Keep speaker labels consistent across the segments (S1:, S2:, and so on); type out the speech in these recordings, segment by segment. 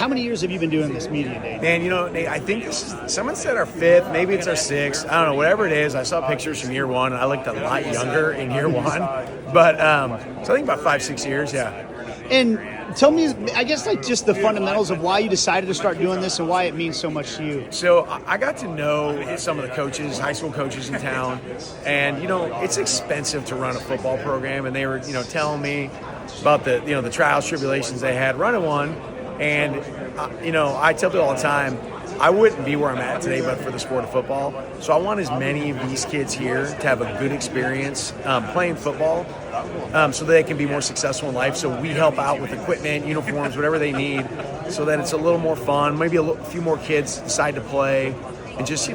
S1: How many years have you been doing this media day?
S2: Man, Nate, I think this is, someone said our fifth, maybe it's our sixth. I don't know, whatever it is. I saw pictures from year one. I looked a lot younger in year one. But so I think about 5-6 years, yeah.
S1: And tell me, I guess, like just the fundamentals of why you decided to start doing this and why it means so much to you.
S2: So I got to know some of the coaches, high school coaches in town. And, it's expensive to run a football program. And they were, telling me about the trials, tribulations they had running one. And, I tell people all the time, I wouldn't be where I'm at today but for the sport of football. So I want as many of these kids here to have a good experience playing football so that they can be more successful in life. So we help out with equipment, uniforms, whatever they need, so that it's a little more fun. Maybe a few more kids decide to play and just,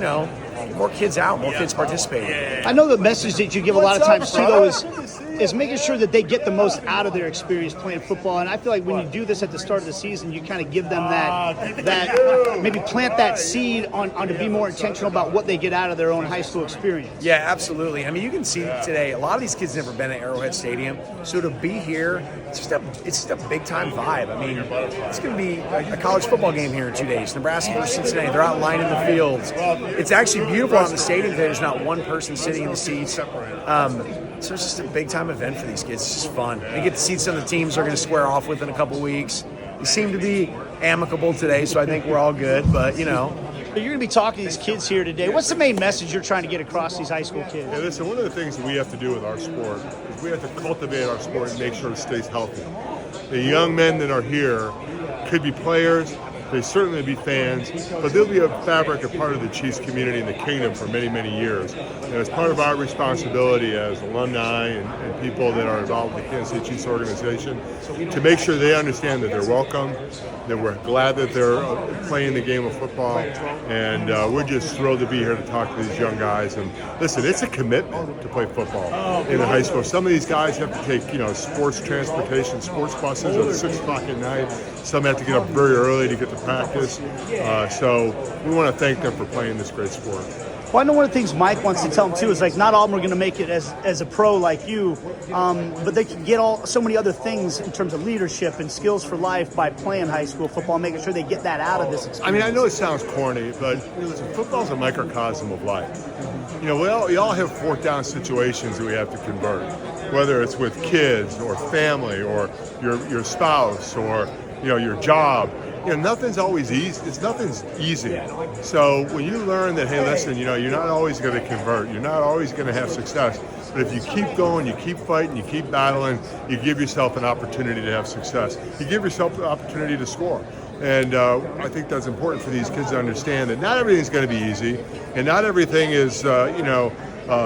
S2: more kids out, more kids participating.
S1: I know the message that you give a lot of times, too, though, is making sure that they get the most out of their experience playing football. And I feel like when you do this at the start of the season, you kind of give them that maybe plant that seed on to be more intentional about what they get out of their own high school experience.
S2: Yeah, absolutely. I mean, you can see today, a lot of these kids never been at Arrowhead Stadium. So to be here, it's just a big-time vibe. I mean, it's going to be a college football game here in 2 days. Nebraska versus Cincinnati. They're out lining the fields. It's actually beautiful out in the stadium today. There's not one person sitting in the seats. So it's just a big-time event for these kids. It's just fun. They get to see some of the teams they're going to square off with in a couple weeks. They seem to be amicable today, so I think we're all good. But,
S1: You're going to be talking to these kids here today. What's the main message you're trying to get across to these high school kids?
S3: Yeah, listen, one of the things that we have to do with our sport is we have to cultivate our sport and make sure it stays healthy. The young men that are here could be players. They certainly be fans, but they'll be a fabric, a part of the Chiefs community and the kingdom for many, many years. And as part of our responsibility as alumni and people that are involved with the Kansas City Chiefs organization to make sure they understand that they're welcome, that we're glad that they're playing the game of football, and we're just thrilled to be here to talk to these young guys. And listen, it's a commitment to play football in the high school. Some of these guys have to take, sports transportation, sports buses at 6 o'clock at night. Some have to get up very early to get to practice. So we want to thank them for playing this great sport.
S1: Well, I know one of the things Mike wants to tell them, too, is like not all of them are going to make it as a pro like you, but they can get so many other things in terms of leadership and skills for life by playing high school football, making sure they get that out of this experience.
S3: I mean, I know it sounds corny, but listen, football's a microcosm of life. We all have fourth down situations that we have to convert, whether it's with kids or family or your spouse or your job. Nothing's always easy. Nothing's easy. So when you learn that, hey, listen, you're not always going to convert. You're not always going to have success. But if you keep going, you keep fighting, you keep battling, you give yourself an opportunity to have success. You give yourself the opportunity to score. And I think that's important for these kids to understand that not everything's going to be easy, and not everything is,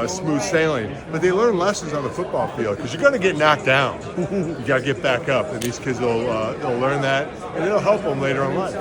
S3: smooth sailing. But they learn lessons on the football field because you're going to get knocked down. You got to get back up, and these kids will learn that, and it'll help them later in life.